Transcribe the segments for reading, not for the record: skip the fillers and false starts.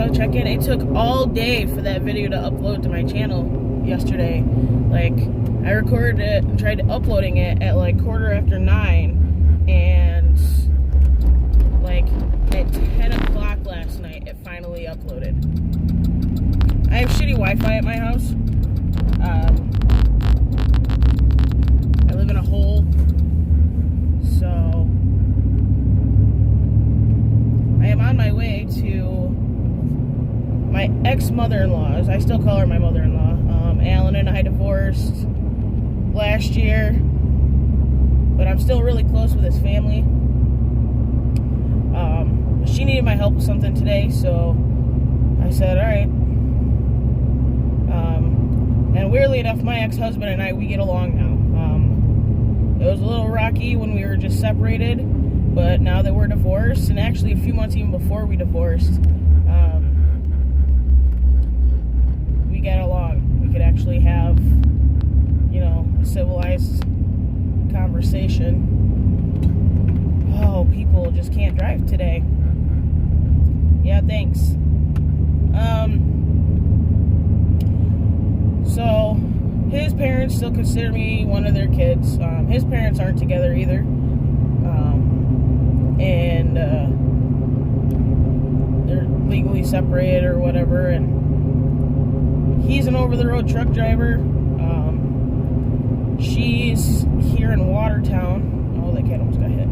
I'll check in. It took all day for that video to upload to my channel yesterday. Like, I recorded it and tried uploading it at like 9:15, and like at 10 o'clock last night it finally uploaded. I have shitty Wi-Fi at my house. I live in a hole, so I am on my way to my ex-mother-in-law's. I still call her my mother-in-law. Alan and I divorced last year, but I'm still really close with his family. She needed my help with something today, so I said, all right. And weirdly enough, my ex-husband and I, we get along now. It was a little rocky when we were just separated, but now that we're divorced, and actually a few months even before we divorced, we get along. We could actually have, you know, a civilized conversation. Oh, people just can't drive today. Yeah, thanks. So his parents still consider me one of their kids. His parents aren't together either. And they're legally separated or whatever, and he's an over-the-road truck driver. She's here in Watertown. Oh, that cat almost got hit.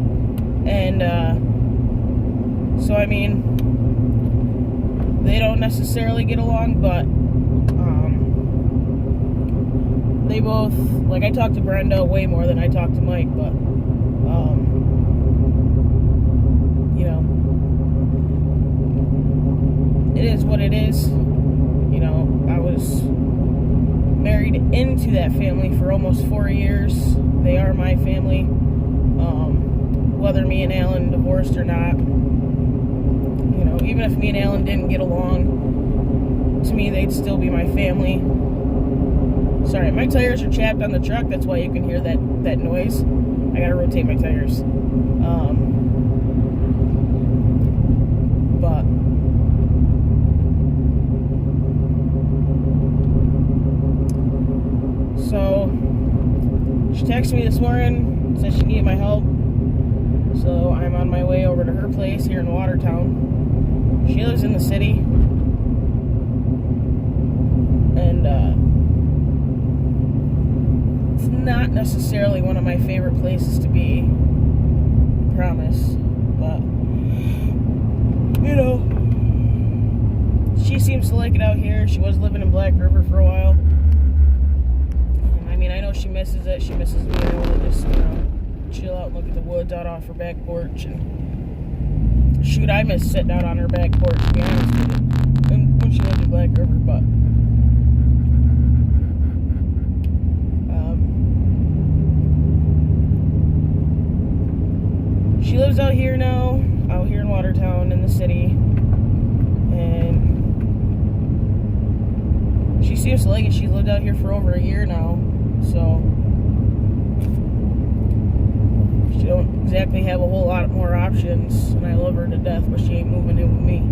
And so I mean, they don't necessarily get along, but they both, like, I talk to Brenda way more than I talk to Mike, but you know, it is what it is. You know, I was married into that family for almost 4 years. They are my family, whether me and Alan divorced or not. You know, even if me and Alan didn't get along, to me they'd still be my family. Sorry, my tires are chapped on the truck. That's why you can hear that noise. I gotta rotate my tires. But so she texted me this morning, said she needed my help. So I'm on my way over to her place here in Watertown. She lives in the city, and it's not necessarily one of my favorite places to be, I promise, but you know, she seems to like it out here. She was living in Black River for a while. I mean, I know she misses it. She misses being able to just, you know, chill out and look at the woods out off her back porch. And shoot, I miss sitting out on her back porch, to be honest with you, when she lived in Black River. But she lives out here now, out here in Watertown in the city, and she seems to like it. She's lived out here for over a year now, so she don't exactly have a whole lot more options, and I love her to death, but she ain't moving in with me.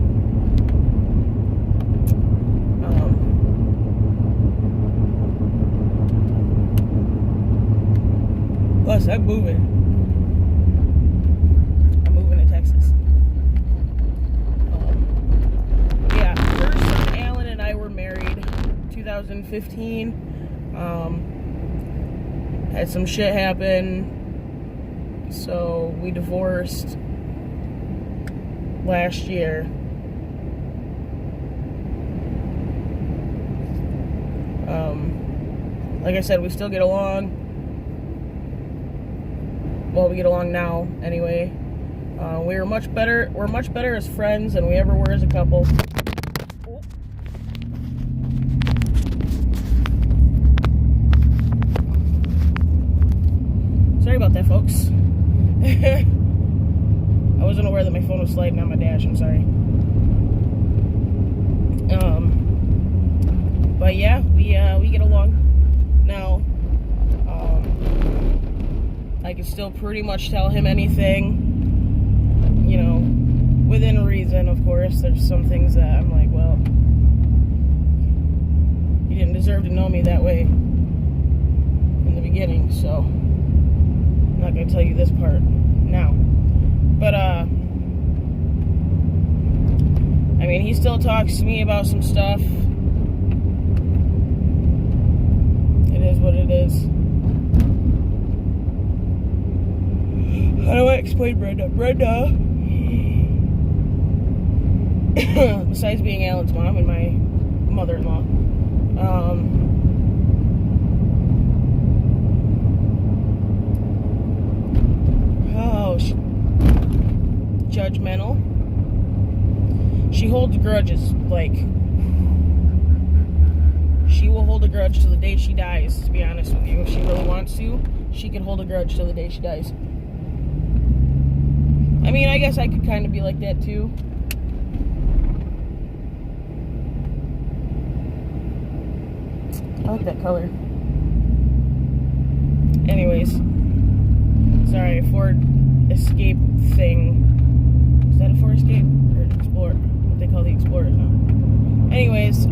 Plus, I'm moving to Texas. Yeah, first son Alan and I were married 2015. Had some shit happen, so we divorced last year. Like I said, we still get along. Well, we get along now, anyway. We're much better as friends than we ever were as a couple. Oh. Sorry about that, folks. I wasn't aware that my phone was sliding on my dash. I'm sorry. But yeah, we get along now. I can still pretty much tell him anything, you know, within reason, of course. There's some things that I'm like, well, you didn't deserve to know me that way in the beginning, so I'm not going to tell you this part now. But, I mean, he still talks to me about some stuff. It is what it is. How do I explain Brenda? Brenda, besides being Alan's mom and my mother-in-law, judgmental. She holds grudges. Like, she will hold a grudge till the day she dies, to be honest with you. If she really wants to, she can hold a grudge till the day she dies. I mean, I guess I could kind of be like that too. I like that color. Anyways. Sorry, Ford Escape thing. Is that a Ford Escape? Or an Explorer? What they call the Explorers now. Anyways,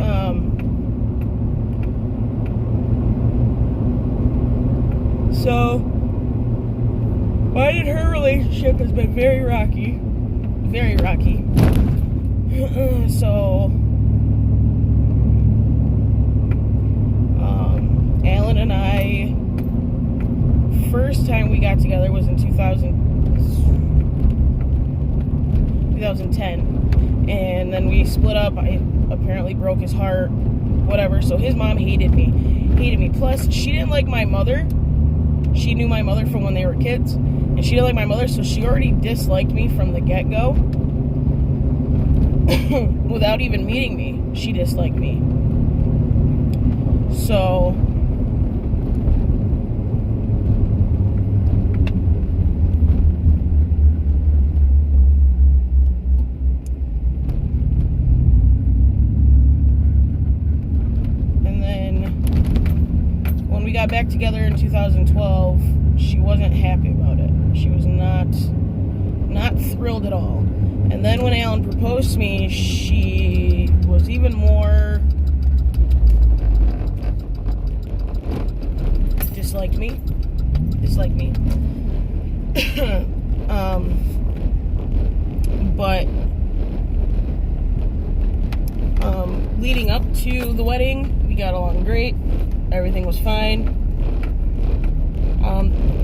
so mine and her relationship has been very rocky. Very rocky. So Alan and I, first time we got together was in 2010, and then we split up. I apparently broke his heart, whatever. So his mom hated me. Plus, she didn't like my mother. She knew my mother from when they were kids, and she didn't like my mother, so she already disliked me from the get-go. Without even meeting me, she disliked me. So we got back together in 2012, she wasn't happy about it. She was not thrilled at all. And then when Alan proposed to me, she was even more disliked me. But leading up to the wedding, we got along great. Everything was fine.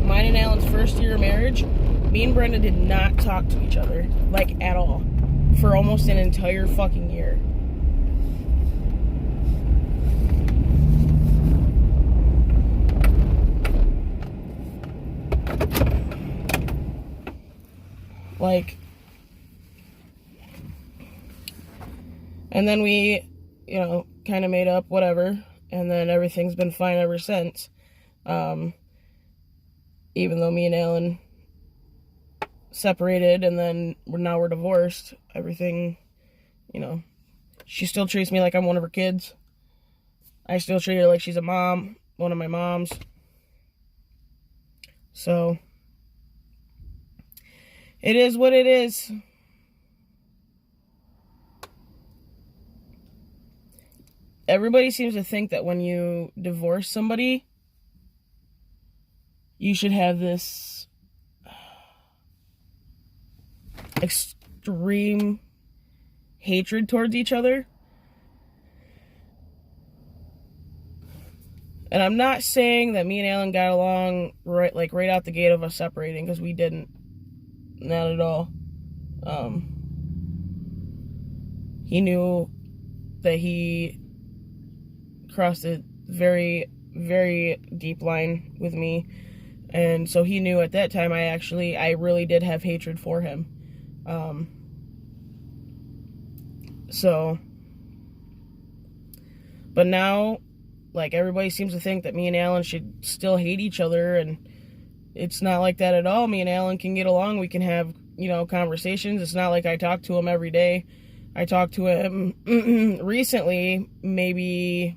Mine and Alan's first year of marriage, me and Brenda did not talk to each other, like, at all, for almost an entire fucking year. Like, and then we, kind of made up, whatever. And then everything's been fine ever since. Even though me and Alan separated and then now we're divorced, everything, she still treats me like I'm one of her kids. I still treat her like she's a mom, one of my moms. So, it is what it is. Everybody seems to think that when you divorce somebody, you should have this extreme hatred towards each other. And I'm not saying that me and Alan got along right out the gate of us separating, because we didn't. Not at all. He knew that he crossed a very, very deep line with me, and so he knew at that time I really did have hatred for him. But now, everybody seems to think that me and Alan should still hate each other, and it's not like that at all. Me and Alan can get along. We can have, conversations. It's not like I talk to him every day. I talk to him recently, maybe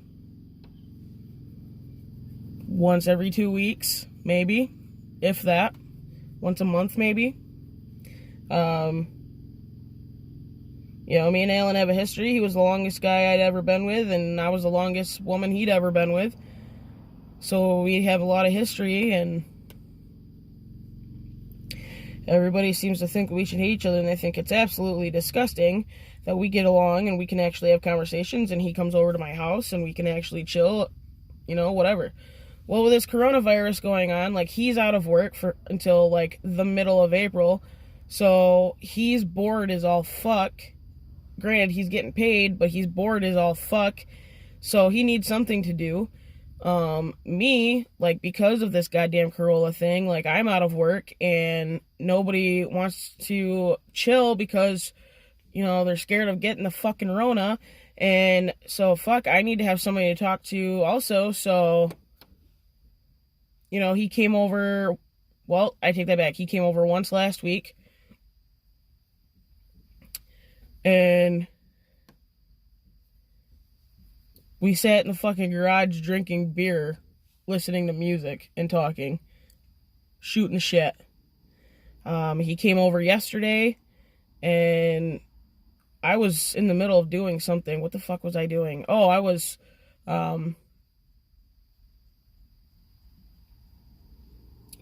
once every 2 weeks, maybe, if that. Once a month, maybe. You know, me and Alan have a history. He was the longest guy I'd ever been with, and I was the longest woman he'd ever been with. So we have a lot of history, and everybody seems to think we should hate each other, and they think it's absolutely disgusting that we get along and we can actually have conversations, and he comes over to my house and we can actually chill, you know, whatever. Well, with this coronavirus going on, like, he's out of work until like the middle of April, so he's bored as all fuck. Granted, he's getting paid, but he's bored as all fuck, so he needs something to do. Me, like, because of this goddamn Corolla thing, like, I'm out of work and nobody wants to chill because, you know, they're scared of getting the fucking Rona. And so, fuck, I need to have somebody to talk to also. So, you know, he came over. Well, I take that back. He came over once last week. And we sat in the fucking garage drinking beer, listening to music and talking, shooting shit. He came over yesterday, and I was in the middle of doing something. What the fuck was I doing? Oh, I was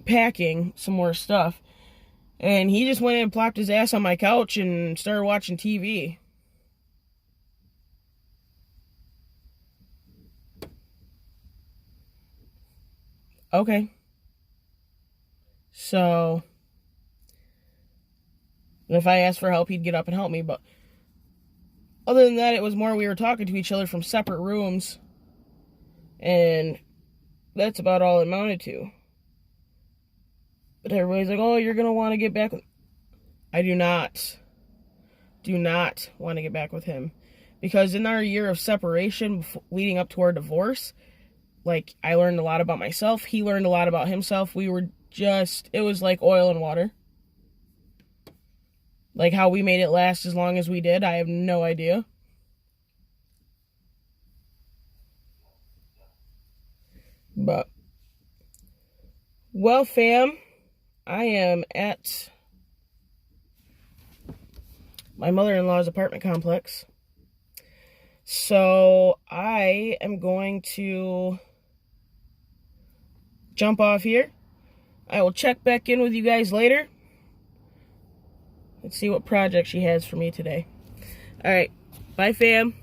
packing some more stuff. And he just went in and plopped his ass on my couch and started watching TV. Okay. So, if I asked for help, he'd get up and help me. But other than that, it was more we were talking to each other from separate rooms. And that's about all it amounted to. But everybody's like, oh, you're going to want to get back with... I do not want to get back with him. Because in our year of separation leading up to our divorce, like, I learned a lot about myself. He learned a lot about himself. We were just... It was like oil and water. Like, how we made it last as long as we did, I have no idea. But... Well, fam... I am at my mother-in-law's apartment complex. So I am going to jump off here. I will check back in with you guys later. Let's see what project she has for me today. All right. Bye, fam.